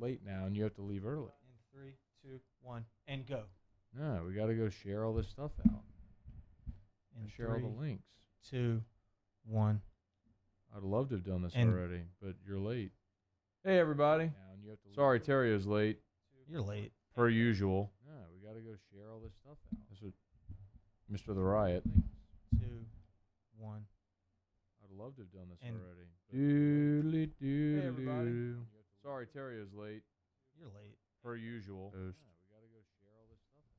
late now, and you have to leave early. In 3, 2, 1, and go. No, we got to go share all this stuff out. In Share all the links. 2, 1. I'd love to have done this And- already, but you're late. Hey, everybody. Sorry, Terrio's late, You're late. per usual. No, we got to go share all this stuff out. That's what Mr. the Riot. 2, 1. I'd love to have done this And- already. Doodly doo. Hey, everybody. Sorry, Terrio's late, You're late. per usual. Host.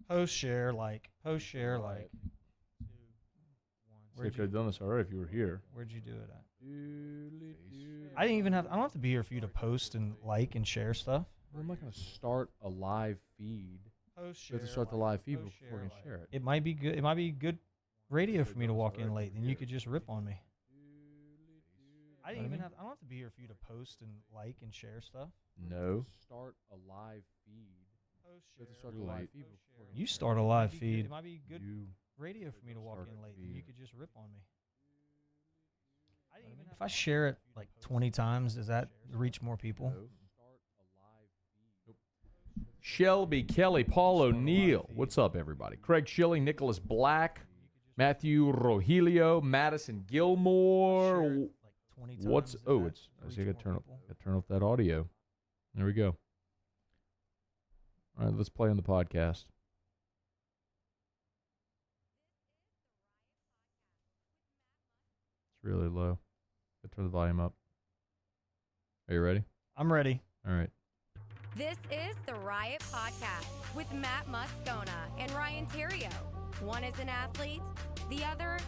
Post share like. Post share like. 2, 1. I could have done this already if you were here. Where'd you do it at? Doodly doo. I didn't even have. I don't have to be here for you to post and like and share stuff. Well, I'm not going to start a live feed. Post You have to start the live feed before we can share it. It might be good. It might be good radio for me to walk in late, and you could just rip on me. I didn't even have. I don't have to be here for you to post and like and share stuff. No. Start a live feed. You have to start the live feed before we can You share start it. a live feed. It might be good You radio for me to walk start in a late, and you feed. could just rip on me. If I share it like 20 times, does that reach more people? No. Shelby, Kelly, Paul O'Neill. What's up, everybody? Craig Schilling, Nicholas Black, Matthew Rogelio, Madison Gilmore. What's it's? I see. I got to turn off that audio. There we go. All right, let's play on the podcast. It's really low. I turn the volume up. Are you ready? I'm ready. All right. This is the Riot Podcast with Matt Moscona and Ryan Terrio. One is an athlete, the other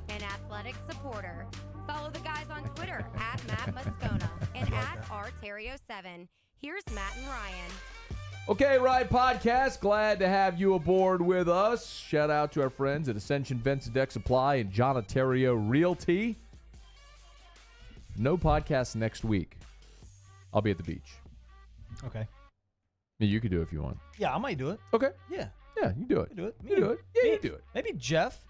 an athletic supporter. Follow the guys on Twitter at Matt Moscona and at rterrio7. Here's Matt and Ryan. Okay, Riot Podcast. Glad to have you aboard with us. Shout out to our friends at Ascension Vents and Deck Supply and John Ontario Realty. No podcast next week. I'll be at the beach. Okay. You could do it if you want. Yeah, I might do it. Okay. Yeah. Yeah, you do it. I do it. You do it. Yeah, you do it. Maybe Jeff,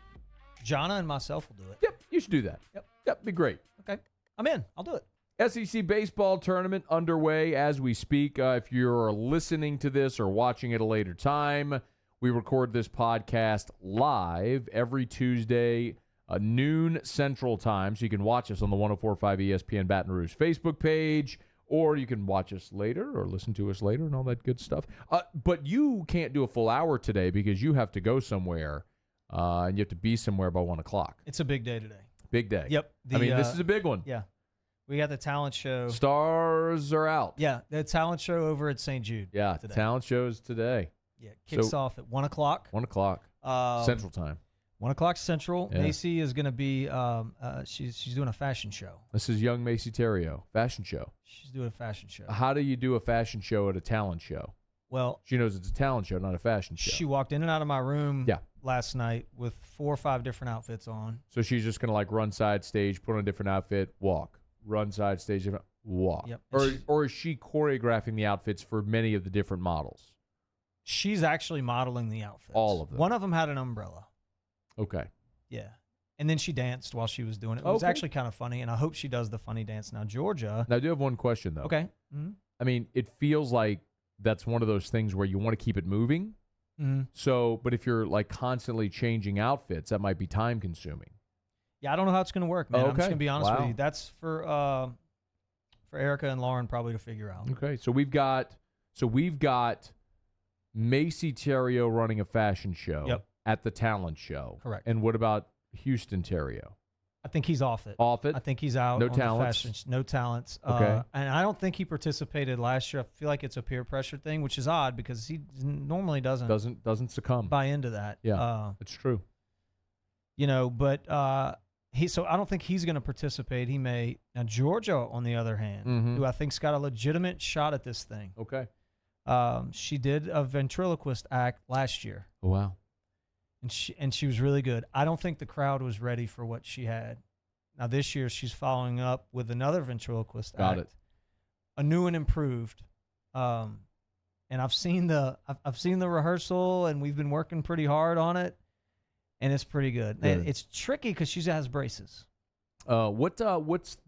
Jonna, and myself will do it. Yep, you should do that. Yep, be great. Okay. I'm in. I'll do it. SEC baseball tournament underway as we speak. If you're listening to this or watching at a later time, we record this podcast live every Tuesday, noon Central Time. So you can watch us on the 104.5 ESPN Baton Rouge Facebook page, or you can watch us later or listen to us later and all that good stuff. But you can't do a full hour today because you have to go somewhere, and you have to be somewhere by 1 o'clock. It's a big day today. Big day. Yep. This is a big one. Yeah. We got the talent show. Stars are out. Yeah, the talent show over at St. Jude. Yeah, today. talent shows today. Yeah, kicks off at 1 o'clock. 1 o'clock Central Time. 1 o'clock Central. Yeah. Macy is going to be, she's doing a fashion show. This is young Macy Terrio, fashion show. She's doing a fashion show. How do you do a fashion show at a talent show? Well, She knows it's a talent show, not a fashion show. she walked in and out of my room Yeah. last night with 4 or 5 different outfits on. So she's just going to run side stage, put on a different outfit, walk. Run side stage, different, walk. Yep. Or is she choreographing the outfits for many of the different models? She's actually modeling the outfits. All of them. One of them had an umbrella. Okay. Yeah. And then she danced while she was doing it. It was Okay. actually kind of funny, and I hope she does the funny dance. Now, Georgia. Now, I do have one question, though. Okay. Mm-hmm. I mean, it feels like that's one of those things where you want to keep it moving. Mm-hmm. So, but if you're constantly changing outfits, that might be time consuming. Yeah, I don't know how it's going to work, man. I'm Okay. just going to be honest with Wow. you. That's for Erica and Lauren probably to figure out. Okay, so we've got Macy Terrio running a fashion show Yep. at the talent show. Correct. And what about Houston Terrio? I think he's off it. Off it? I think he's out. No on the talents? fashion no talents. Okay. And I don't think he participated last year. I feel like it's a peer pressure thing, which is odd because he normally doesn't succumb. buy into that. Yeah, it's true. But so I don't think he's going to participate. He may. Now Georgia, on the other hand, Mhm. who I think's got a legitimate shot at this thing. Okay. She did a ventriloquist act last year. Oh, wow. And she was really good. I don't think the crowd was ready for what she had. Now this year she's following up with another ventriloquist Got act, it. a new and improved. And I've seen the rehearsal, and we've been working pretty hard on it, and it's pretty good. And it's tricky because she has braces. What's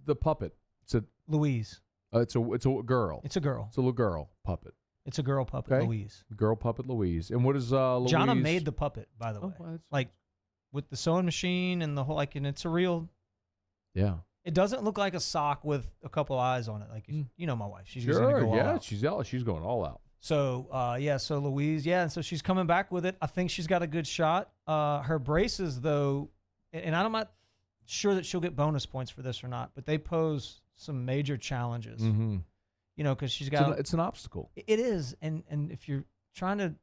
the puppet? It's Louise. It's a girl. It's a girl. It's a little girl puppet. It's a girl puppet, Okay. Louise. Girl puppet Louise. And what is Louise? Jonna made the puppet, by the way. Well, like with the sewing machine and the whole, like, and it's a real. Yeah. It doesn't look like a sock with a couple eyes on it. Like, you know my wife. She's just gonna go all out. She's going all out. So, so Louise, and so she's coming back with it. I think she's got a good shot. Her braces, though, and I'm not sure that she'll get bonus points for this or not, but they pose some major challenges. Mm-hmm. You know, because she's got... It's an obstacle. It is, and if you're trying to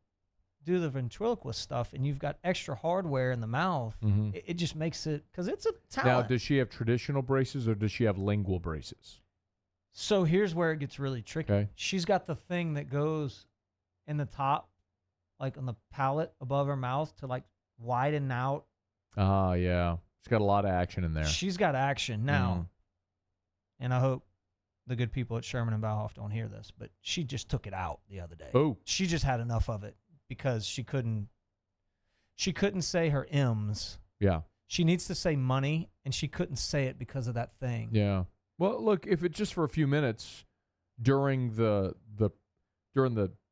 do the ventriloquist stuff and you've got extra hardware in the mouth, it just makes it... Because it's a talent. Now, does she have traditional braces or does she have lingual braces? So here's where it gets really tricky. Okay. She's got the thing that goes in the top, like on the palate above her mouth to like widen out. Yeah. She's got a lot of action in there. She's got action now. And I hope the good people at Sherman and Bauhoff don't hear this, but she just took it out the other day. Oh. She just had enough of it because she couldn't say her M's. Yeah. She needs to say money, and she couldn't say it because of that thing. Yeah. Well, look, if it's just for a few minutes during the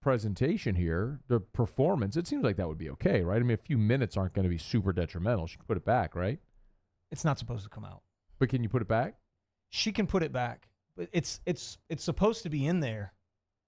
presentation here, the performance, it seems like that would be okay, right? I mean, a few minutes aren't going to be super detrimental. She can put it back, right? It's not supposed to come out. But can you put it back? She can put it back. But it's supposed to be in there.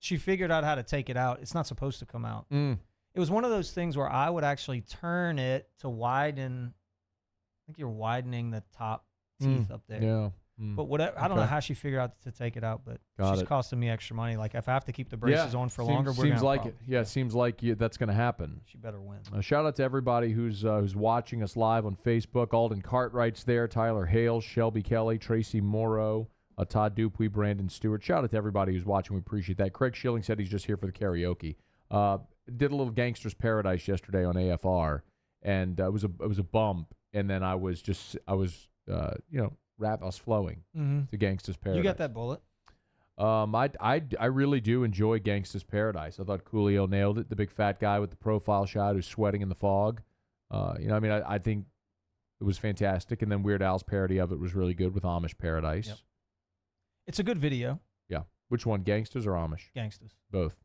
She figured out how to take it out. It's not supposed to come out. It was one of those things where I would actually turn it to widen. I think you're widening the top teeth up there. Yeah. But whatever, I don't know how she figured out to take it out, but she's costing me extra money. Like, if I have to keep the braces on for longer, we're seems like it. Yeah, seems like that's going to happen. She better win. Shout out to everybody who's watching us live on Facebook. Alden Cartwright's there, Tyler Hales, Shelby Kelly, Tracy Morrow, Todd Dupuy, Brandon Stewart. Shout out to everybody who's watching. We appreciate that. Craig Schilling said he's just here for the karaoke. Did a little Gangster's Paradise yesterday on AFR, and it was a bump. And then I was I was flowing to Gangsta's Paradise. You got that bullet. I really do enjoy Gangsta's Paradise. I thought Coolio nailed it. The big fat guy with the profile shot who's sweating in the fog. I think it was fantastic. And then Weird Al's parody of it was really good with Amish Paradise. Yep. It's a good video. Yeah. Which one, Gangsters or Amish? Gangsters. Both.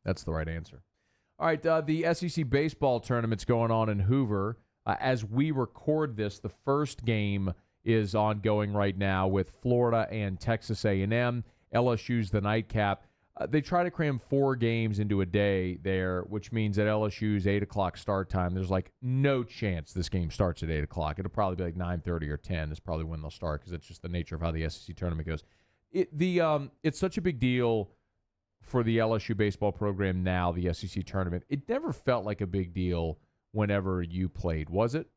That's the right answer. All right, the SEC baseball tournament's going on in Hoover. As we record this, the first game is ongoing right now with Florida and Texas A&M. LSU's the nightcap. They try to cram 4 games into a day there, which means that LSU's 8 o'clock start time, there's like no chance this game starts at 8 o'clock. It'll probably be like 9:30 or 10 is probably when they'll start because it's just the nature of how the SEC tournament goes. It's such a big deal for the LSU baseball program now, the SEC tournament. It never felt like a big deal whenever you played, was it?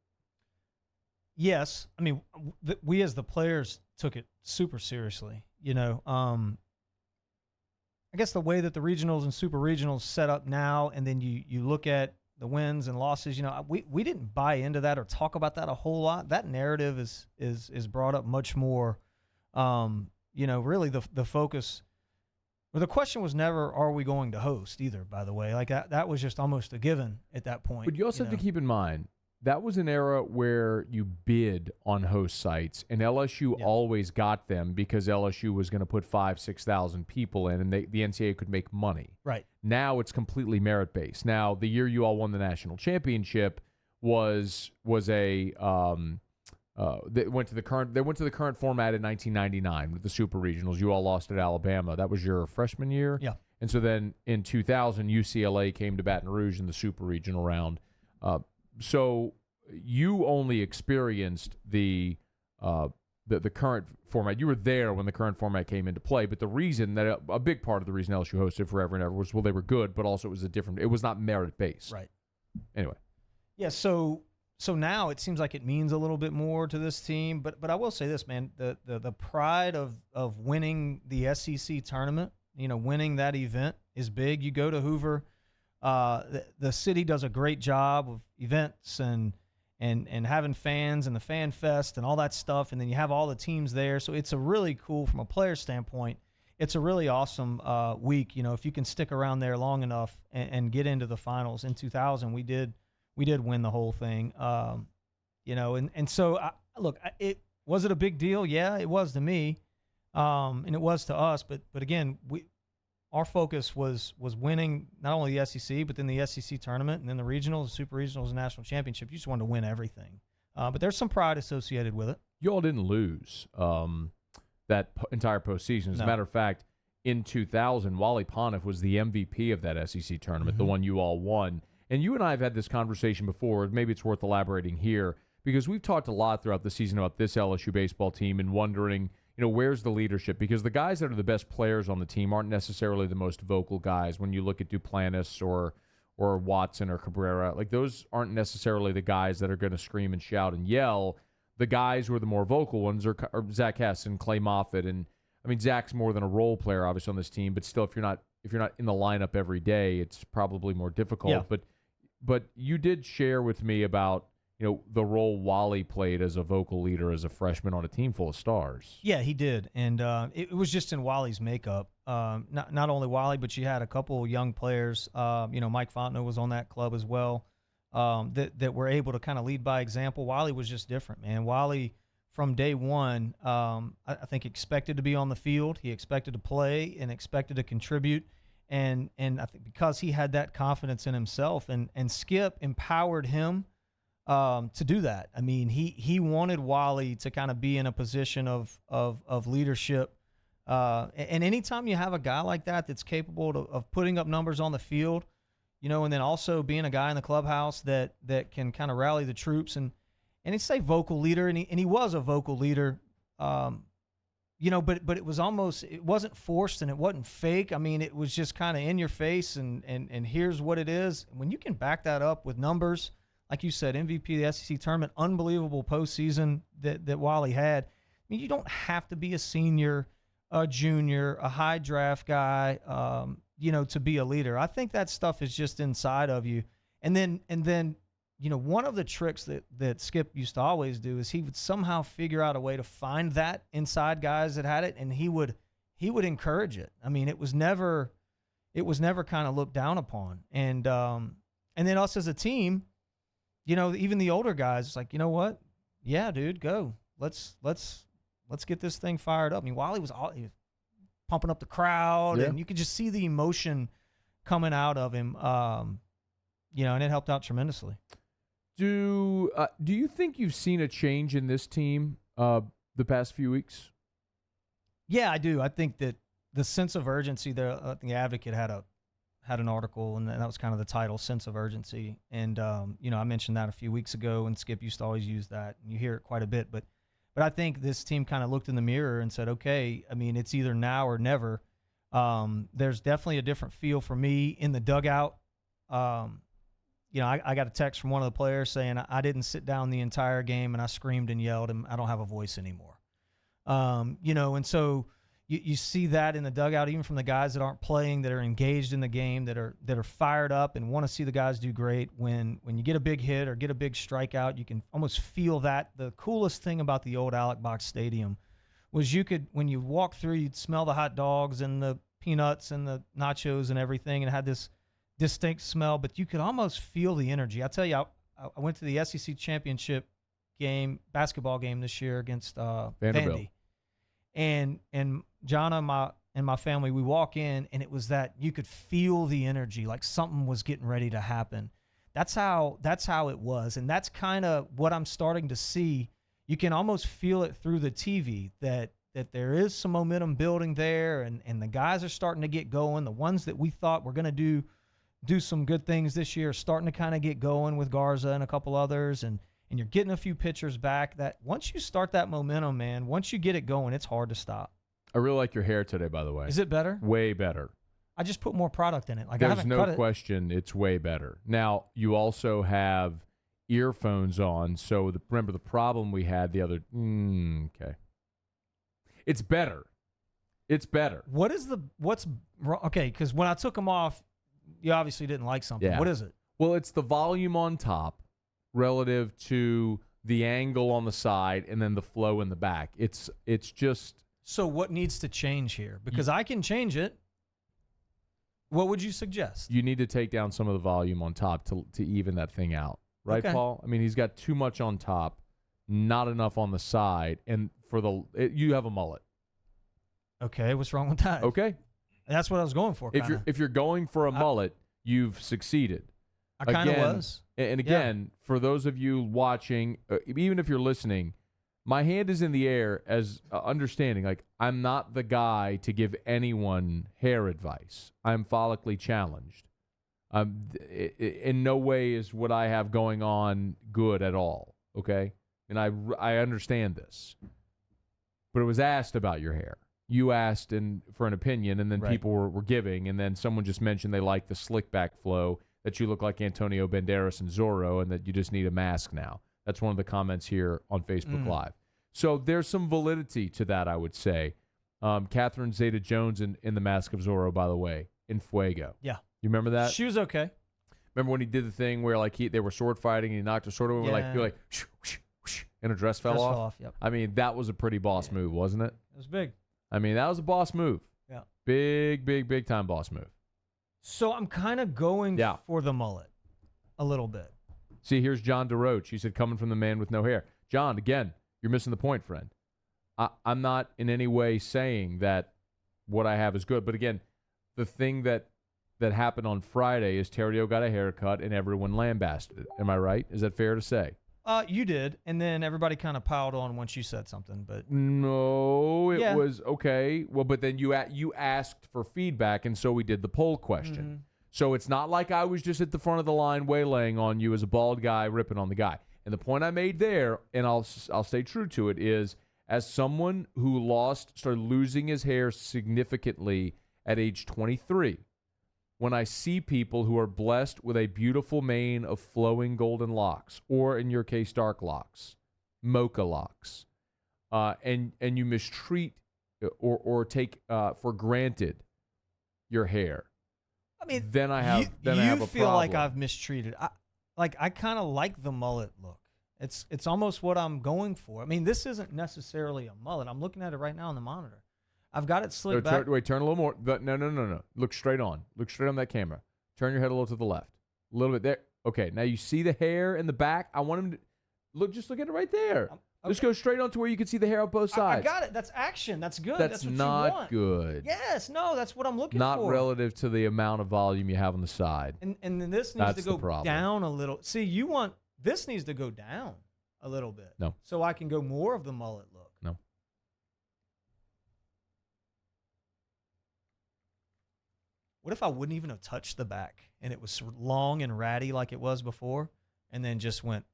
Yes. I mean, we as the players took it super seriously. I guess the way that the regionals and super regionals set up now, and then you look at the wins and losses, we didn't buy into that or talk about that a whole lot. That narrative is brought up much more. Really the focus. Well, the question was never, are we going to host either, by the way. Like that was just almost a given at that point. But you also have to keep in mind, that was an era where you bid on host sites, and LSU always got them because LSU was going to put 6,000 people in, and the NCAA could make money. Right. Now it's completely merit-based. Now, the year you all won the national championship was a they went to the current format in 1999 with the super regionals. You all lost at Alabama. That was your freshman year. Yeah. And so then in 2000, UCLA came to Baton Rouge in the super regional round. So you only experienced the current format. You were there when the current format came into play. But the reason that a big part of the reason LSU hosted forever and ever was, well, they were good, but also it was not merit based. Right. Anyway. Yeah. So now it seems like it means a little bit more to this team. But I will say this, man, the pride of winning the SEC tournament, winning that event is big. You go to Hoover. The city does a great job of events and having fans and the fan fest and all that stuff. And then you have all the teams there. So it's a really cool, from a player standpoint, it's a really awesome week. If you can stick around there long enough and get into the finals. In 2000, we did win the whole thing. So look, was it a big deal? Yeah, it was to me. and it was to us. But again, our focus was winning not only the SEC, but then the SEC tournament, and then the regionals, super regionals, and national championship. You just wanted to win everything. But there's some pride associated with it. You all didn't lose that entire postseason. As a matter of fact, in 2000, Wally Pontiff was the MVP of that SEC tournament, the one you all won. And you and I have had this conversation before. Maybe it's worth elaborating here, because we've talked a lot throughout the season about this LSU baseball team and wondering, where's the leadership? Because the guys that are the best players on the team aren't necessarily the most vocal guys. When you look at Duplantis or Watson or Cabrera, like those aren't necessarily the guys that are going to scream and shout and yell. The guys who are the more vocal ones are Zach Hess and Clay Moffitt. And I mean, Zach's more than a role player, obviously, on this team, but still, if you're not in the lineup every day, it's probably more difficult. Yeah. But you did share with me about the role Wally played as a vocal leader as a freshman on a team full of stars. Yeah, he did. And it was just in Wally's makeup. Not only Wally, but you had a couple young players. Mike Fontenot was on that club as well, that were able to kind of lead by example. Wally was just different, man. Wally, from day one, I think expected to be on the field. He expected to play and expected to contribute. And I think because he had that confidence in himself, and Skip empowered him to do that. I mean, he wanted Wally to kind of be in a position of leadership. And anytime you have a guy like that that's capable of putting up numbers on the field, and then also being a guy in the clubhouse that can kind of rally the troops and it's a vocal leader, and he was a vocal leader, but it wasn't forced and it wasn't fake. I mean, it was just kind of in your face and here's what it is. When you can back that up with numbers, like you said, MVP of the SEC tournament, unbelievable postseason that Wally had. I mean, you don't have to be a senior, a junior, a high draft guy, to be a leader. I think that stuff is just inside of you. And then one of the tricks that Skip used to always do is he would somehow figure out a way to find that inside guys that had it, and he would encourage it. I mean, it was never kind of looked down upon. And then us as a team, even the older guys, it's like, you know what? Yeah, dude, go. Let's get this thing fired up. I mean, Wally was pumping up the crowd, and you could just see the emotion coming out of him. And it helped out tremendously. Do you think you've seen a change in this team the past few weeks? Yeah, I do. I think that the sense of urgency there. I think the Advocate had an article, and that was kind of the title, Sense of Urgency. And I mentioned that a few weeks ago, and Skip used to always use that, and you hear it quite a bit. But I think this team kind of looked in the mirror and said, okay, I mean, it's either now or never. There's definitely a different feel for me in the dugout. I got a text from one of the players saying I didn't sit down the entire game and I screamed and yelled and I don't have a voice anymore. And so you see that in the dugout, even from the guys that aren't playing, that are engaged in the game, that are fired up and want to see the guys do great. When you get a big hit or get a big strikeout, you can almost feel that. The coolest thing about the old Alec Box Stadium was when you walk through, you'd smell the hot dogs and the peanuts and the nachos and everything, and it had this distinct smell, but you could almost feel the energy. I tell you, I went to the SEC championship basketball game this year against Vandy, and John and my family, we walk in, and it was that you could feel the energy, like something was getting ready to happen. That's how it was, and that's kind of what I'm starting to see. You can almost feel it through the TV that there is some momentum building there, and the guys are starting to get going. The ones that we thought were going to do some good things this year, starting to kind of get going with Garza and a couple others, and you're getting a few pitchers back. That once you start that momentum, man, once you get it going, it's hard to stop. I really like your hair today, by the way. Is it better? Way better. I just put more product in it. Like, there's no question it's way better. Now, you also have earphones on, so remember the problem we had the other. Okay. It's better. It's better. What's wrong? Okay, because when I took them off, you obviously didn't like something. Yeah. What is it? Well, it's the volume on top relative to the angle on the side and then the flow in the back. It's just. So what needs to change here? Because I can change it. What would you suggest? You need to take down some of the volume on top to even that thing out. Right, okay. Paul? I mean, he's got too much on top, not enough on the side. And you have a mullet. Okay, what's wrong with that? Okay. That's what I was going for. If you're going for a mullet, you've succeeded. I kind of was. And again, for those of you watching, even if you're listening, my hand is in the air as understanding. Like, I'm not the guy to give anyone hair advice. I'm follically challenged. In no way is what I have going on good at all. Okay, and I understand this, but it was asked about your hair. You asked for an opinion, and then people were giving, and then someone just mentioned they like the slick back flow, that you look like Antonio Banderas and Zorro, and that you just need a mask now. That's one of the comments here on Facebook Live. So there's some validity to that, I would say. Catherine Zeta-Jones in The Mask of Zorro, by the way, in Fuego. Yeah. You remember that? She was okay. Remember when he did the thing where like they were sword fighting and he knocked her sword over, you're like, whoosh, whoosh, whoosh, and her dress fell off? Yep. I mean, that was a pretty boss move, wasn't it? It was big. I mean, that was a boss move. Yeah. Big time boss move. So I'm kind of going for the mullet a little bit. See, here's John DeRoche. He said, coming from the man with no hair. John, again, you're missing the point, friend. I'm not in any way saying that what I have is good. But again, the thing that happened on Friday is Terrio got a haircut and everyone lambasted it. Am I right? Is that fair to say? You did, and then everybody kind of piled on once you said something. But no, it was okay. Well, but then you asked for feedback, and so we did the poll question. Mm-hmm. So it's not like I was just at the front of the line waylaying on you as a bald guy ripping on the guy. And the point I made there, and I'll stay true to it, is as someone who started losing his hair significantly at age 23, when I see people who are blessed with a beautiful mane of flowing golden locks, or in your case, dark locks, mocha locks, and you mistreat or take for granted your hair, I mean, then I have a problem. You feel like I've mistreated. I kind of like the mullet look. It's almost what I'm going for. I mean, this isn't necessarily a mullet. I'm looking at it right now on the monitor. I've got it slicked back. Turn a little more. No. Look straight on. Look straight on that camera. Turn your head a little to the left. A little bit there. Okay, now you see the hair in the back. I want him to look. Just look at it right there. Okay. Just go straight on to where you can see the hair on both sides. I got it. That's action. That's good. That's what not you want. good. Yes. No. That's what I'm looking for. Not relative to the amount of volume you have on the side. And then this needs to go down a little. See, this needs to go down a little bit. No. So I can go more of the mullet look. No. What if I wouldn't even have touched the back and it was long and ratty like it was before, and then just went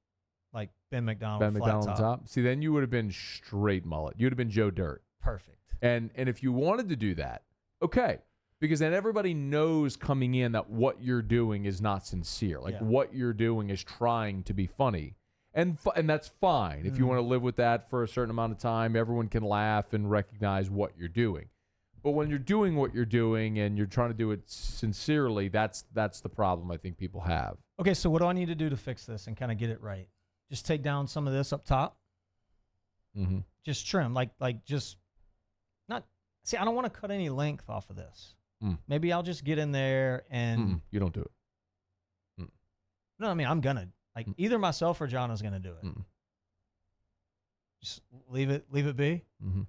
like Ben McDonald flat top? See, then you would have been straight mullet. You would have been Joe Dirt. Perfect. And if you wanted to do that, okay, because then everybody knows coming in that what you're doing is not sincere. Like what you're doing is trying to be funny, and that's fine. If you want to live with that for a certain amount of time, everyone can laugh and recognize what you're doing. But when you're doing what you're doing and you're trying to do it sincerely, that's the problem I think people have. Okay, so what do I need to do to fix this and kind of get it right? Just take down some of this up top. Mm-hmm. Just trim, like just not. See, I don't want to cut any length off of this. Maybe I'll just get in there and. You don't do it. No, I mean I'm gonna either myself or John is gonna do it. Just leave it be. Mm-hmm.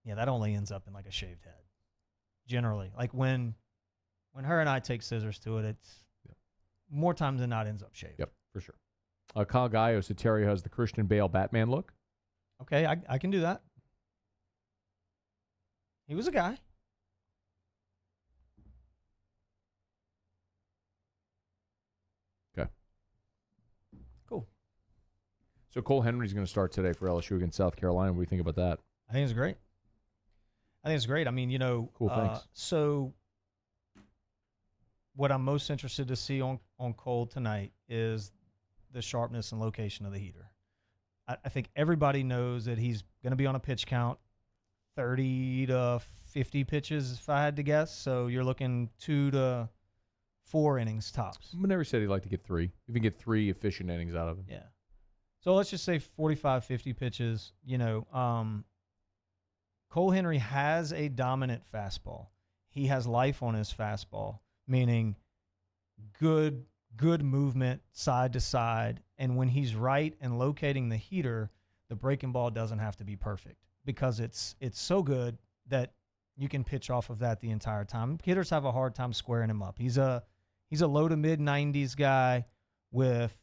Yeah, that only ends up in like a shaved head. Generally, like when her and I take scissors to it, it's more times than not ends up shaved. Yep, for sure. Kyle Gallo said Terry has the Christian Bale Batman look. Okay, I can do that. He was a guy. Okay. Cool. So Cole Henry's going to start today for LSU against South Carolina. What do you think about that? I think it's great. I mean, cool, thanks. So what I'm most interested to see on Cole tonight is the sharpness and location of the heater. I think everybody knows that he's going to be on a pitch count, 30 to 50 pitches, if I had to guess. So you're looking 2 to 4 innings tops. Never said he'd like to get 3. If you can get 3 efficient innings out of him. Yeah. So let's just say 45, 50 pitches. Cole Henry has a dominant fastball. He has life on his fastball, meaning good movement side to side. And when he's right and locating the heater, the breaking ball doesn't have to be perfect because it's so good that you can pitch off of that the entire time. Hitters have a hard time squaring him up. He's a low to mid 90s guy with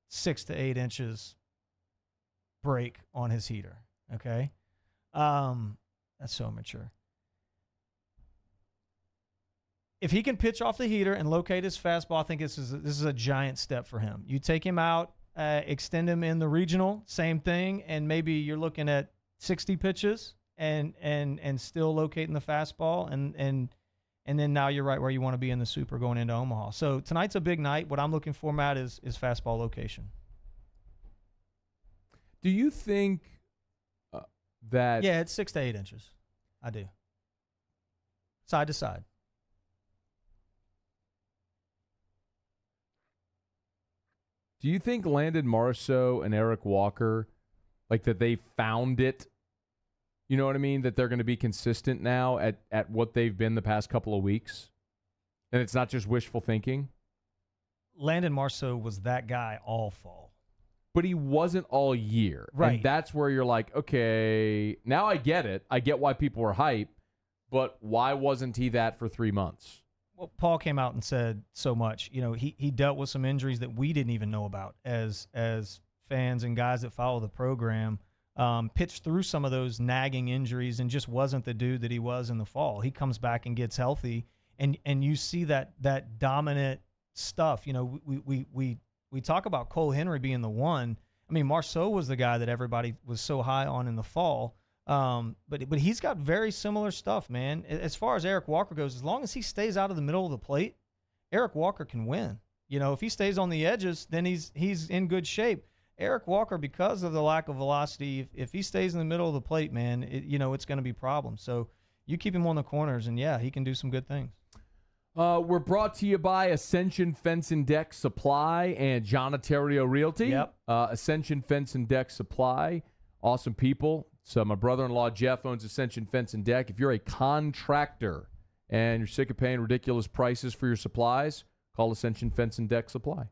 6 to 8 inches break on his heater. Okay, that's so immature. If he can pitch off the heater and locate his fastball, I think this is a giant step for him. You take him out, extend him in the regional, same thing, and maybe you're looking at 60 pitches and still locating the fastball, and then now you're right where you want to be in the Super going into Omaha. So tonight's a big night. What I'm looking for, Matt, is fastball location. Do you think that? Yeah, it's 6 to 8 inches. I do. Side to side. Do you think Landon Marceau and Eric Walker, like that they found it? You know what I mean? That they're going to be consistent now at what they've been the past couple of weeks? And it's not just wishful thinking? Landon Marceau was that guy all fall. But he wasn't all year. Right. And that's where you're like, okay, now I get it. I get why people were hyped, but why wasn't he that for 3 months? Well, Paul came out and said so much. You know, he dealt with some injuries that we didn't even know about as fans and guys that follow the program. Pitched through some of those nagging injuries and just wasn't the dude that he was in the fall. He comes back and gets healthy, and you see that dominant stuff. You know, we talk about Cole Henry being the one. I mean, Marceau was the guy that everybody was so high on in the fall. But he's got very similar stuff, man. As far as Eric Walker goes, as long as he stays out of the middle of the plate, Eric Walker can win. You know, if he stays on the edges, then he's in good shape. Eric Walker, because of the lack of velocity, if he stays in the middle of the plate, man, it's going to be problems. So you keep him on the corners, and yeah, he can do some good things. We're brought to you by Ascension Fence and Deck Supply and John Ontario Realty. Yep. Ascension Fence and Deck Supply, awesome people. So my brother-in-law, Jeff, owns Ascension Fence and Deck. If you're a contractor and you're sick of paying ridiculous prices for your supplies, call Ascension Fence and Deck Supply.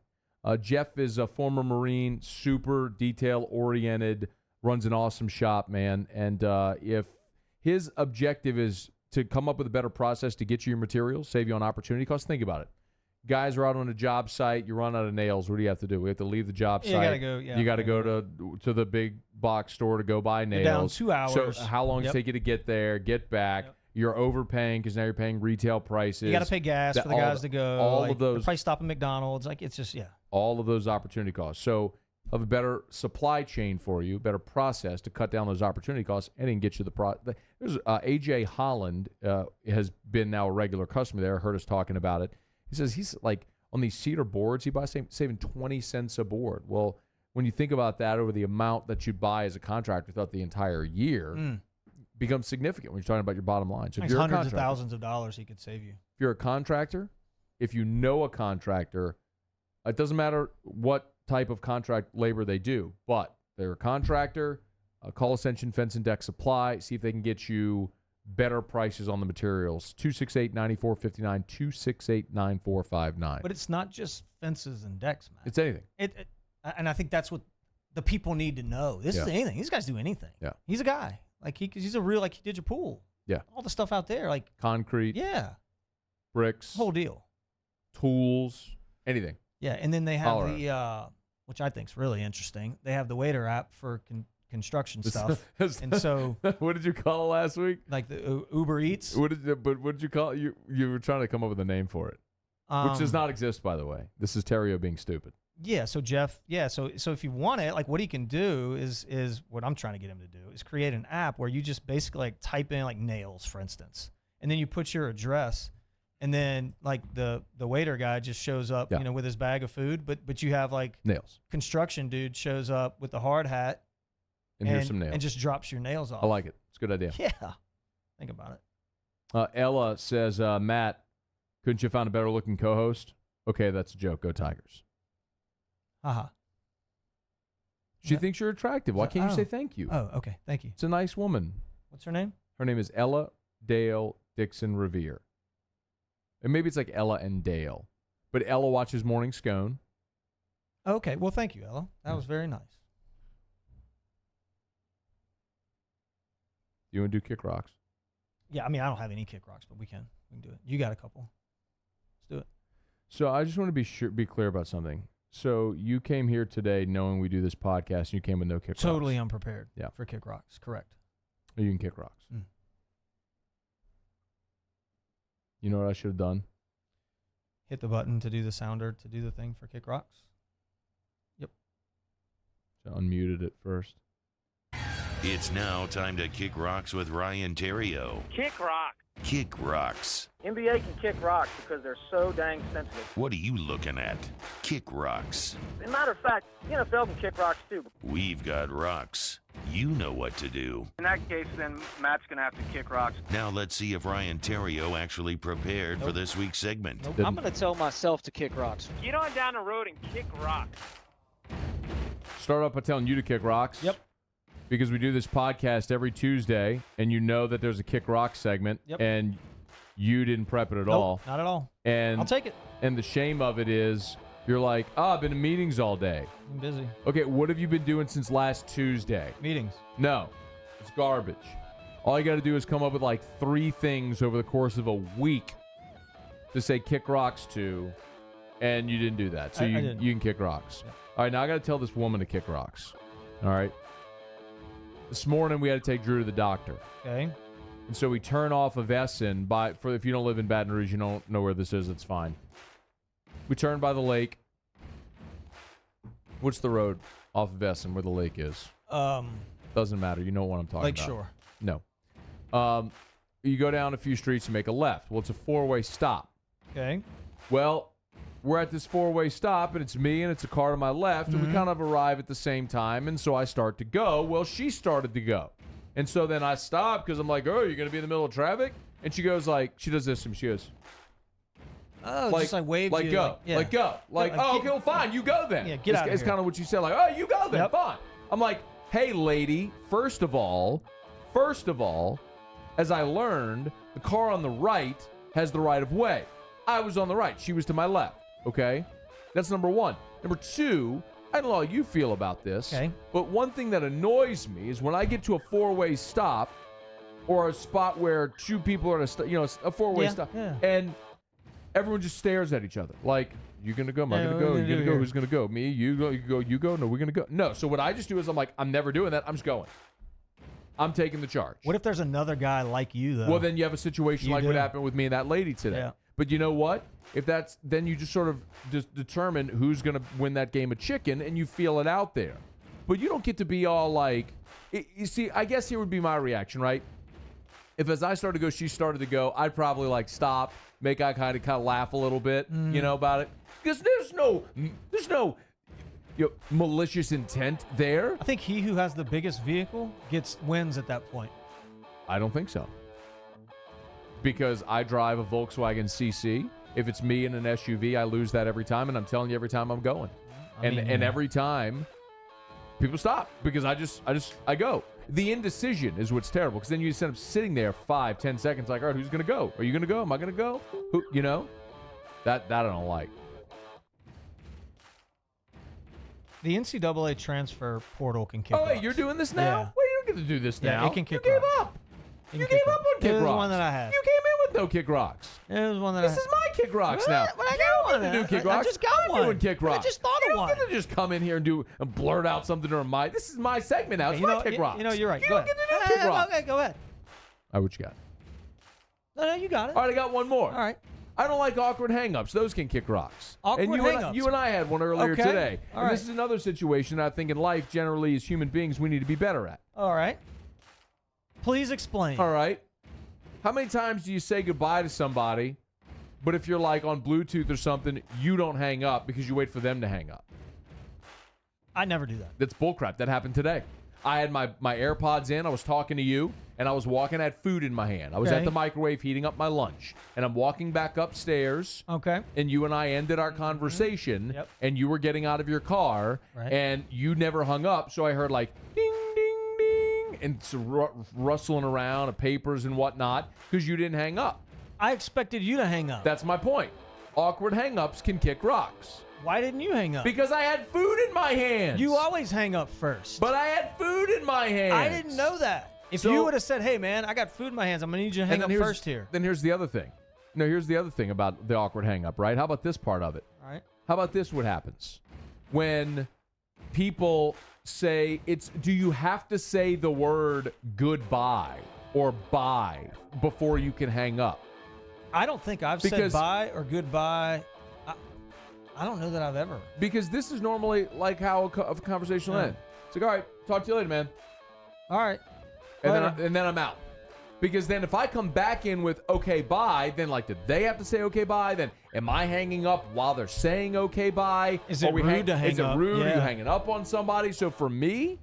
Jeff is a former Marine, super detail-oriented, runs an awesome shop, man. And if his objective is to come up with a better process to get you your materials, save you on opportunity costs, think about it. Guys are out on a job site. You run out of nails. What do you have to do? We have to leave the job site. You got to go to the big box store to go buy nails. You're down 2 hours. So how long does it take you to get there, get back? Yep. You're overpaying because now you're paying retail prices. You got to pay gas for the guys to go. All of those. Probably stop at McDonald's. Like, it's just, yeah. All of those opportunity costs. So of a better supply chain for you, better process to cut down those opportunity costs, and then get you the There's AJ Holland has been now a regular customer there. Heard us talking about it. He says he's like on these cedar boards, he buys saving 20 cents a board. Well, when you think about that over the amount that you buy as a contractor throughout the entire year, becomes significant when you're talking about your bottom line. So if you're hundreds of thousands of dollars he could save you. If you're a contractor, if you know a contractor, it doesn't matter what type of contract labor they do, but they're a contractor, call Ascension Fence and Deck Supply, see if they can get you better prices on the materials. 268-9459, 268-9459. But it's not just fences and decks, man. It's anything. And I think that's what the people need to know. This is anything. These guys do anything. Yeah. He's a guy. Like he's a real, like he did your pool. Yeah. All the stuff out there, like concrete. Yeah. Bricks. Whole deal. Tools. Anything. Yeah, and then they have which I think is really interesting. They have the Waiter app for construction stuff. And so, what did you call it last week? Like the Uber Eats. What did you call it? You were trying to come up with a name for it, which does not exist, by the way. This is Terrio being stupid. Yeah. So Jeff. Yeah. So if you want it, like what he can do is what I'm trying to get him to do is create an app where you just basically like type in like nails, for instance, and then you put your address. And then, like, the waiter guy just shows up, with his bag of food. But you have, like, nails. Construction dude shows up with the hard hat. And here's some nails. And just drops your nails off. I like it. It's a good idea. Yeah. Think about it. Ella says, Matt, couldn't you find a better-looking co-host? Okay, that's a joke. Go Tigers. She thinks you're attractive. Why can't you say thank you? Oh, okay. Thank you. It's a nice woman. What's her name? Her name is Ella Dale Dixon Revere. And maybe it's like Ella and Dale. But Ella watches Morning Scone. Okay. Well, thank you, Ella. That was very nice. You want to do Kick Rocks? Yeah, I mean, I don't have any kick rocks, but we can do it. You got a couple. Let's do it. So I just want to be clear about something. So you came here today knowing we do this podcast, and you came with no kick rocks. Totally unprepared. Yeah. For kick rocks. Correct. Oh, you can kick rocks. You know what I should have done? Hit the button to do the sounder to do the thing for kick rocks. Yep. So unmuted it first. It's now time to kick rocks with Ryan Terrio. Kick rock. Kick rocks. NBA can kick rocks because they're so dang sensitive. What are you looking at? Kick rocks. As a matter of fact, the NFL can kick rocks too. We've got rocks. You know what to do. In that case, then Matt's going to have to kick rocks. Now let's see if Ryan Terrio actually prepared for this week's segment. Nope. I'm going to tell myself to kick rocks. Get on down the road and kick rocks. Start off by telling you to kick rocks. Yep. Because we do this podcast every Tuesday, and you know that there's a kick rock segment, Yep. and you didn't prep it at Nope, all. not at all. And I'll take it. And the shame of it is you're like, I've been in meetings all day. I'm busy. Okay, what have you been doing since last Tuesday? Meetings. No, it's garbage. All you got to do is come up with like 3 things over the course of a week to say kick rocks to, and you didn't do that. So I you didn't. you can kick rocks. Yeah. All right, now I got to tell this woman to kick rocks. All right. This morning we had to take Drew to the doctor. Okay. And so we turn off of Essen for if you don't live in Baton Rouge, you don't know where this is, it's fine. We turn by the lake. What's the road off of Essen where the lake is? Doesn't matter. You know what I'm talking Lake about. Shore. No. You go down a few streets and make a left. Well, it's a 4-way stop. Okay. Well, we're at this 4-way stop, and it's me and it's a car to my left, and we kind of arrive at the same time, and so I start to go. Well, she started to go. And so then I stop because I'm like, oh, you're going to be in the middle of traffic? And she goes like, she does this, and she goes, Oh, like, just like wave like you. go, yeah. like go. Like, like, oh, get- okay, well, fine, you go then. Yeah, get out of It's here. kind of what you said, like, oh, you go then, Yep. fine. I'm like, hey, lady, first of all, as I learned, the car on the right has the right of way. I was on the right. She was to my left, okay? That's number one. Number two, I don't know how you feel about this, Okay. but one thing that annoys me is when I get to a 4-way stop or a spot where 2 people are at a 4-way Yeah, stop, yeah. and everyone just stares at each other like, you gonna go? Am I Yeah, gonna what go? are we You gonna gonna do go? here? Who's gonna go? Me? You go? You go? You go? No, we're gonna go. No. So what I just do is I'm like, I'm never doing that. I'm just going. I'm taking the charge. What if there's another guy like you, though? Well, then you have a situation You like what do. happened with me and that lady today. Yeah. But you know what? If that's then you just sort of just determine who's gonna win that game of chicken, and you feel it out there. But you don't get to be all like, you see. I guess here would be my reaction, right? If as I started to go, she started to go, I'd probably like stop, make eye kind of laugh a little bit, about it, because there's no malicious intent there. I think he who has the biggest vehicle wins at that point. I don't think so. Because I drive a Volkswagen CC. If it's me in an SUV, I lose that every time, and I'm telling you every time I'm going. And every time people stop because I go. The indecision is what's terrible, because then you end up sitting there 5-10 seconds like, all right, who's going to go? Are you going to go? Am I going to go? Who, That I don't like. The NCAA transfer portal can kick Oh, wait, rocks. you're doing this now? Yeah. Wait, you don't get to do this Yeah, now. it can kick You gave rocks. up. It can You kick gave up rocks. on kick It was rocks. the one that I had. You came in with no kick rocks. It was one that This I had. is my kick rocks now. But I You got don't one. get to do kick I rocks. just got I'm one. doing kick I rocks. just thought of You one. don't get to just come in here and blurt out something or my. This is my segment now. It's my kick rocks. You're right. You Go don't ahead. get to do kick rocks. Okay, go ahead. All right, what you got? No, you got it. All right, I got one more. All right. I don't like awkward hang-ups. Those can kick rocks. Awkward and hang-ups. you and I had one earlier Okay. today. All and this right. is another situation I think in life, generally, as human beings, we need to be better at. All right. Please explain. All right. How many times do you say goodbye to somebody, but if you're like on Bluetooth or something, you don't hang up because you wait for them to hang up? I never do that. That's bullcrap. That happened today. I had my AirPods in. I was talking to you, and I was walking. I had food in my hand. I was Okay. at the microwave heating up my lunch, and I'm walking back upstairs. Okay. And you and I ended our conversation, Yep. and you were getting out of your car, Right. and you never hung up. So I heard like ding, ding, ding, and it's rustling around of papers and whatnot because you didn't hang up. I expected you to hang up. That's my point. Awkward hang-ups can kick rocks Why didn't you hang up? because I had food in my hands. You always hang up first. But I had food in my hands. I didn't know that. If So- you would have said, "Hey, man, I got food in my hands. I'm gonna need you to hang up first here." Then here's the other thing. No, here's the other thing about the awkward hang up, right? How about this part of it? All right. How about this? What happens when people say do you have to say the word goodbye or bye before you can hang up? I don't think I've said Because- bye or goodbye. I don't know that I've ever. Because this is normally like how a conversation will Yeah. end. It's like, all right, talk to you later, man. All right. And then I'm out. Because then if I come back in with okay, bye, then like, did they have to say okay, bye? Then am I hanging up while they're saying okay, bye? Is it rude to hang Is it up? rude? Are you Yeah. hanging up on somebody? So for me,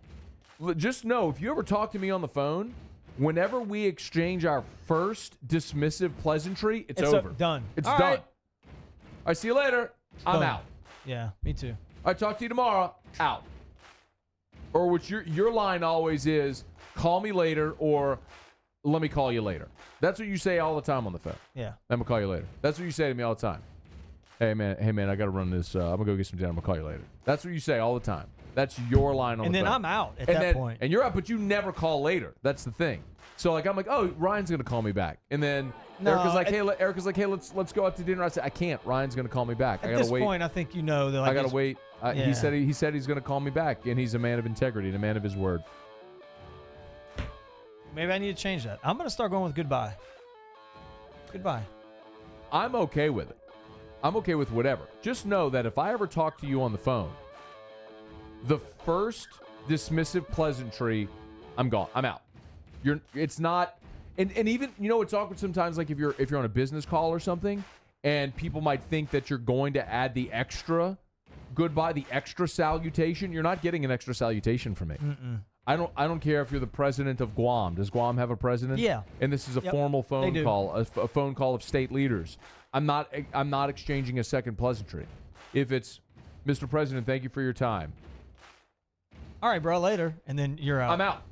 just know if you ever talk to me on the phone, whenever we exchange our first dismissive pleasantry, it's over. Done. It's All done. right. I see you later. I'm Boom. out. Yeah, me too. I talk to you tomorrow. Out. Or what your line always is, call me later or let me call you later. That's what you say all the time on the phone. Yeah. I'm gonna call you later. That's what you say to me all the time. Hey man, I gotta run this. I'm gonna go get some dinner. I'm gonna call you later. That's what you say all the time. That's your line on And the then phone. I'm out at And that then- point. And you're out, but you never call later. That's the thing. So like I'm like, oh, Ryan's gonna call me back, and then No, Erica's like, hey, let's go out to dinner. I said, I can't. Ryan's gonna call me back. I At gotta this wait. point, I think you know that. Like, I gotta it's- wait. yeah. He said he's gonna call me back, and he's a man of integrity and a man of his word. Maybe I need to change that. I'm gonna start going with goodbye. Goodbye. I'm okay with it. I'm okay with whatever. Just know that if I ever talk to you on the phone, the first dismissive pleasantry, I'm gone. I'm out. It's not, and even it's awkward sometimes. Like if you're on a business call or something, and people might think that you're going to add the extra goodbye, the extra salutation. You're not getting an extra salutation from me. I don't care if you're the president of Guam. Does Guam have a president? Yeah. And this is a Yep, formal they phone do. call, a phone call of state leaders. I'm not exchanging a second pleasantry. If it's, Mr. President, thank you for your time. All right, bro. Later, and then you're out. I'm out.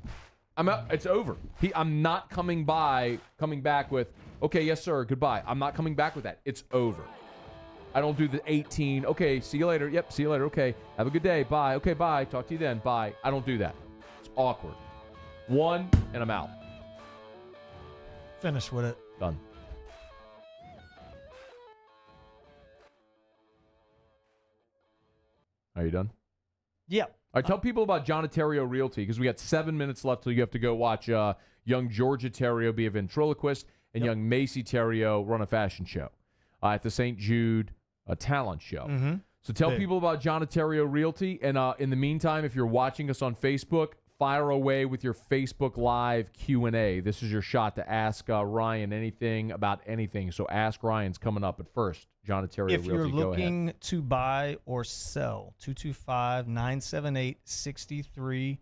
I'm out. It's over. I'm not coming back with, okay, yes, sir, goodbye. I'm not coming back with that. It's over. I don't do the 18, okay, see you later. Yep, see you later. Okay, have a good day. Bye. Okay, bye. Talk to you then. Bye. I don't do that. It's awkward. One, and I'm out. Finish with it. Done. Are you done? Yeah. All right, tell people about John Terrio Realty because we got 7 minutes left till you have to go watch young Georgia Terrio be a ventriloquist and young Macy Terrio run a fashion show at the St. Jude talent show. Mm-hmm. So tell Big. people about John Terrio Realty. And in the meantime, if you're watching us on Facebook, fire away with your Facebook Live Q&A. This is your shot to ask Ryan anything about anything. So Ask Ryan's coming up. But first, John Terrio If Realty, you're go ahead. looking to buy or sell, 225-978-6348.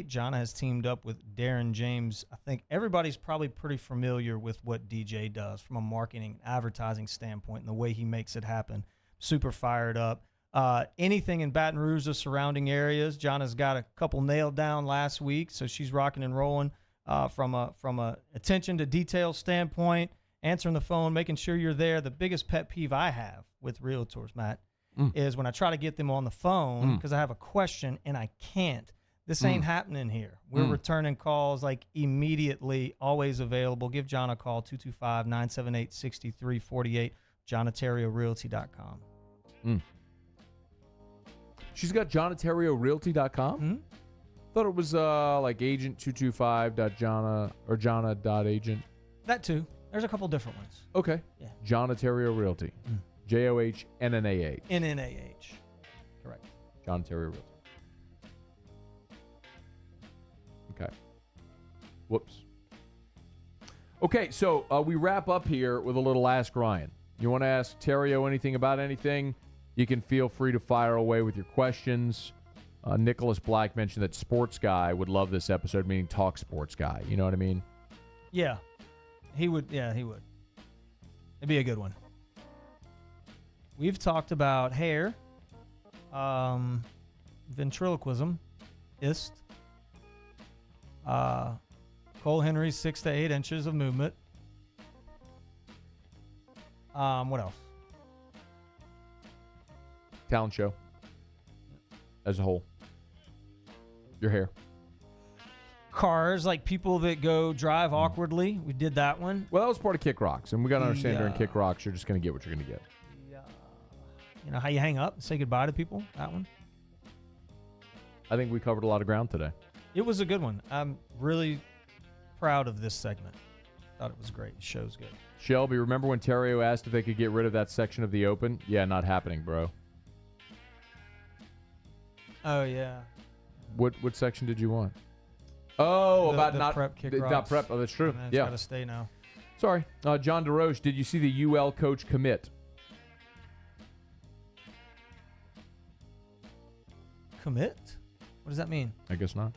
Jonna has teamed up with Darren James. I think everybody's probably pretty familiar with what DJ does from a marketing and advertising standpoint and the way he makes it happen. Super fired up. Anything in Baton Rouge or surrounding areas, Jonna's got a couple nailed down last week, so she's rocking and rolling from a attention to detail standpoint, answering the phone, making sure you're there. The biggest pet peeve I have with realtors, Matt, is when I try to get them on the phone because I have a question and I can't. This ain't happening here. We're returning calls like immediately, always available. Give John a call, 225-978-6348, JohnAterioRealty.com. She's got JohnAterioRealty.com? Mm-hmm. Thought it was like agent225.jonna or jonna.agent. That too. There's a couple different ones. Okay. Yeah. John Terrio Realty. JOHNNAH. NNAH. Correct. John Terrio Realty. Okay. Whoops. Okay, so we wrap up here with a little Ask Ryan. You want to ask Terrio anything about anything? You can feel free to fire away with your questions. Nicholas Black mentioned that Sports Guy would love this episode, meaning Talk Sports Guy. You know what I mean? Yeah. He would. Yeah, he would. It'd be a good one. We've talked about hair, ventriloquism, Cole Henry's 6 to 8 inches of movement. What else? Talent show. As a whole. Your hair. cars, like people that go drive awkwardly. We did that one. Well, that was part of Kick Rocks, and we got to understand during Yeah. Kick Rocks, you're just going to get what you're going to get. You know how you hang up and say goodbye to people? That one. I think we covered a lot of ground today. It was a good one. I'm really proud of this segment. Thought it was great. The show's good. Shelby, remember when Terrio asked if they could get rid of that section of the Open? Yeah, not happening, bro. Oh, yeah. What section did you want? Oh, The- about the not prep Kick not Rocks. prep. Oh, that's true. And it's Yeah. got to stay now. Sorry. John DeRoche, did you see the UL coach commit? Commit? What does that mean? I guess not.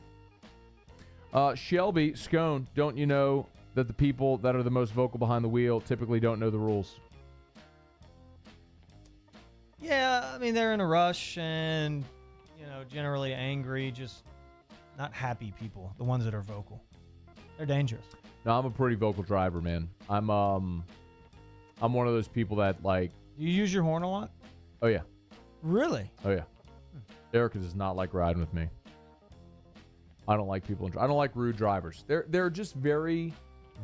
Shelby, Scone, don't you know that the people that are the most vocal behind the wheel typically don't know the rules? Yeah, I mean, they're in a rush and, generally angry, just not happy people, the ones that are vocal. They're dangerous. No, I'm a pretty vocal driver, man. I'm one of those people that like. You use your horn a lot? Oh yeah, Really? oh yeah. Erica does not like riding with me. I don't like people. I don't like rude drivers. They're just very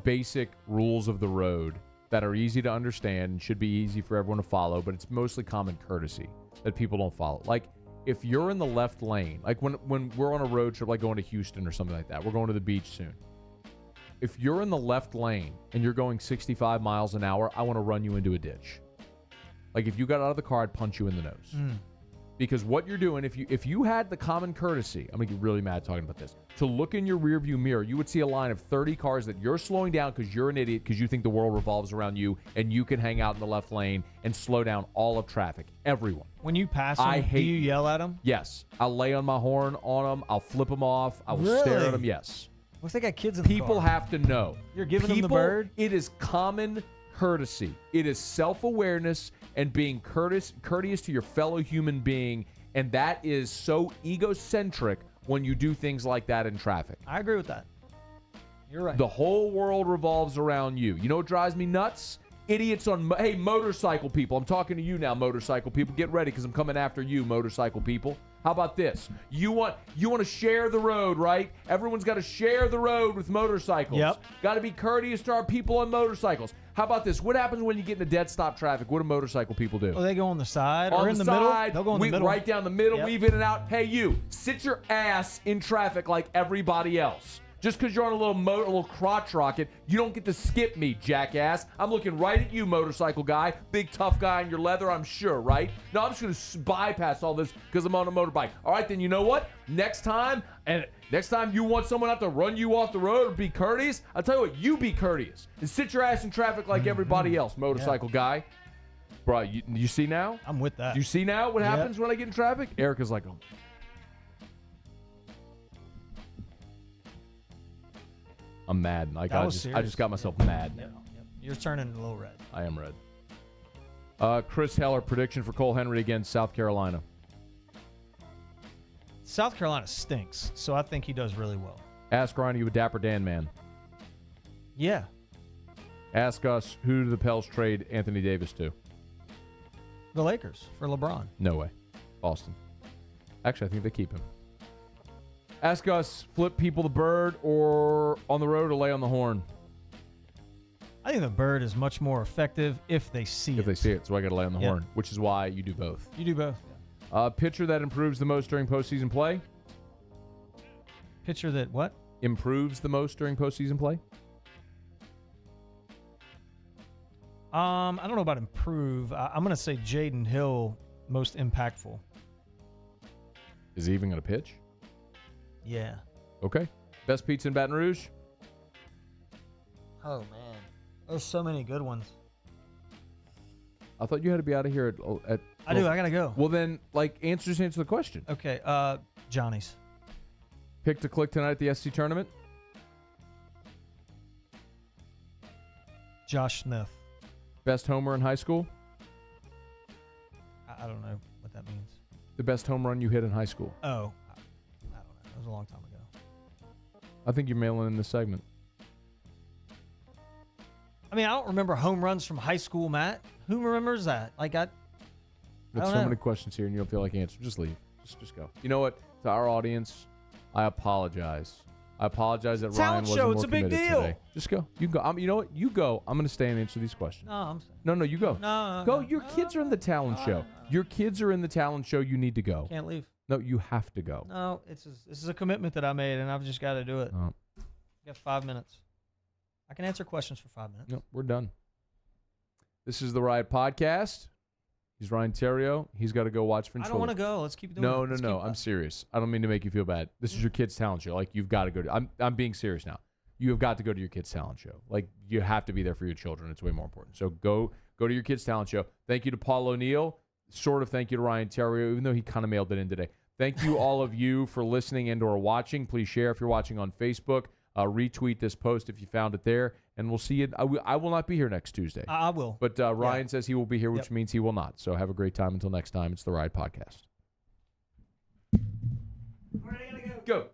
basic rules of the road that are easy to understand and should be easy for everyone to follow, but it's mostly common courtesy that people don't follow. Like if you're in the left lane, like when we're on a road trip, like going to Houston or something like that, we're going to the beach soon. If you're in the left lane and you're going 65 miles an hour, I want to run you into a ditch. Like if you got out of the car, I'd punch you in the nose. Because what you're doing, if you had the common courtesy, I'm going to get really mad talking about this, to look in your rearview mirror, you would see a line of 30 cars that you're slowing down because you're an idiot, because you think the world revolves around you, and you can hang out in the left lane and slow down all of traffic. Everyone. When you pass them, I hate do you yell at them? Yes. I'll lay on my horn on them. I'll flip them off. I will stare Really? at them. Yes. What if they got kids in the People car? have to know. You're giving them the People- bird? It is common courtesy. It is self-awareness and being courteous to your fellow human being. And that is so egocentric when you do things like that in traffic. I agree with that. You're right. The whole world revolves around you. You know what drives me nuts? Idiots on, hey, motorcycle people. I'm talking to you now, motorcycle people. Get ready because I'm coming after you, motorcycle people. How about this? You want to share the road, right? Everyone's got to share the road with motorcycles. Yep. Got to be courteous to our people on motorcycles. How about this? What happens when you get into dead stop traffic? What do motorcycle people do? Oh, they go on the side On or in the middle? They'll go in the middle. Right down the middle, Yep. weave in and out. Hey, you, sit your ass in traffic like everybody else. Just because you're on a little crotch rocket, you don't get to skip me, jackass. I'm looking right at you, motorcycle guy. Big tough guy in your leather, I'm sure, right? No, I'm just going to bypass all this because I'm on a motorbike. All right, then you know what? Next time you want someone out to run you off the road or be courteous, I'll tell you what, you be courteous. And sit your ass in traffic like everybody else, motorcycle guy. Bro, you see now? I'm with that. You see now what Yep. happens when I get in traffic? Erica's like, oh. I'm mad. Like That I was just serious. got myself mad now. Yep. You're turning a little red. I am red. Chris Heller, prediction for Cole Henry against South Carolina. South Carolina stinks, so I think he does really well. Ask Ryan, are you a Dapper Dan man? Yeah. Ask us, who do the Pels trade Anthony Davis to? The Lakers for LeBron. No way. Boston. Actually, I think they keep him. Ask us, flip people the bird or on the road or lay on the horn? I think the bird is much more effective if they see it. If they see it, so I got to lay on the Yep. horn, which is why you do both. You do both. Pitcher that improves the most during postseason play? Pitcher that what? Improves the most during postseason play? I don't know about improve. I'm going to say Jaden Hill, most impactful. Is he even going to pitch? Yeah. Okay. Best pizza in Baton Rouge? Oh, man. There's so many good ones. I thought you had to be out of here at I do. I got to go. Well, then, just answer the question. Okay. Johnny's. Pick to click tonight at the SC tournament? Josh Smith. Best homer in high school? I don't know what that means. The best home run you hit in high school? Oh. I don't know. It was a long time ago. I think you're mailing in this segment. I mean, I don't remember home runs from high school, Matt. Who remembers that? There's don't so know. many questions here and you don't feel like answering. Just leave. Just go. You know what? To our audience, I apologize. I apologize that Talent Ryan show, wasn't it's more a big committed deal. today. Just go. You go. You know what? You go. I'm going to stay and answer these questions. No, I'm No, you go. no. Go. Your kids are in the talent show. Your kids are in the talent show. You need to go. Can't leave. No, you have to go. No, this is a commitment that I made, and I've just got to do it. Oh. You got 5 minutes. I can answer questions for 5 minutes. No, we're done. This is the Riot Podcast. He's Ryan Terrio. He's got to go watch Finch. I don't want to go. Let's keep doing it. No. I'm serious. I don't mean to make you feel bad. This is your kid's talent show. Like, you've got to go to. I'm being serious now. You have got to go to your kid's talent show. Like, you have to be there for your children. It's way more important. So go to your kid's talent show. Thank you to Paul O'Neill. Sort of thank you to Ryan Terrio, even though he kind of mailed it in today. Thank you all of you for listening and or watching. Please share if you're watching on Facebook. Retweet this post if you found it there. And we'll see you. I will not be here next Tuesday. I will. But Ryan says he will be here, which means he will not. So have a great time. Until next time, it's the Riot Podcast. Where are you going to go? Go.